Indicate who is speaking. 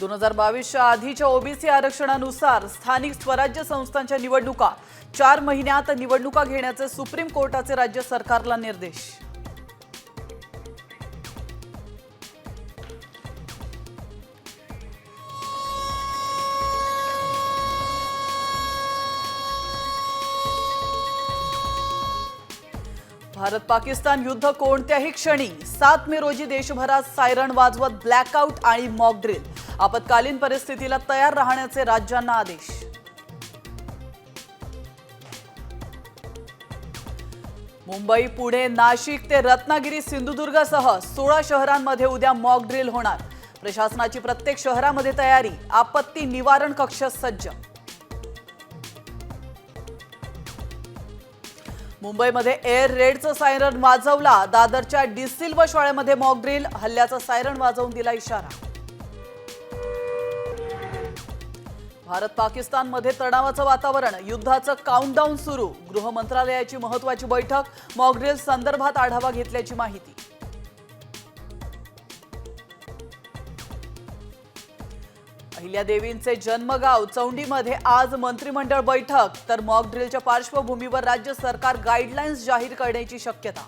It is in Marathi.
Speaker 1: 2022च्या आधीच्या ओबीसी आरक्षणानुसार स्थानिक स्वराज्य संस्थांच्या निवडणुका 4 महिन्यात निवडणुका घेण्याचे सुप्रीम कोर्टाचे राज्य सरकारला निर्देश। भारत पाकिस्तान युद्ध कोणत्याही क्षणी 7 मे रोजी देशभरात सायरन वाजवत ब्लॅकआउट आणि मॉक ड्रिल। आपत्कालीन परिस्थितीला तयार राहण्याचे राज्यांना आदेश। मुंबई, पुणे, नाशिक ते रत्नागिरी, सिंधुदुर्गसह 16 शहरांमध्ये उद्या मॉक ड्रिल होणार। प्रशासनाची प्रत्येक शहरामध्ये तयारी, आपत्ती निवारण कक्ष सज्ज। मुंबईमध्ये एअर रेडचं सायरन वाजवला। दादरच्या डिसिल्वा शाळेमध्ये मॉक ड्रिल, हल्ल्याचा सायरन वाजवून दिला इशारा। भारत पाकिस्तानमध्ये तणावाचं वातावरण, युद्धाचं काउंटडाऊन सुरू। गृह मंत्रालयाची महत्त्वाची बैठक, मॉक ड्रिल संदर्भात आढावा घेतल्याची माहिती। अहिल्यादेवींचे जन्मगाव चौंडीमध्ये आज मंत्रिमंडळ बैठक, तर मॉक ड्रिलच्या पार्श्वभूमीवर राज्य सरकार गाईडलाईन्स जाहीर करण्याची शक्यता।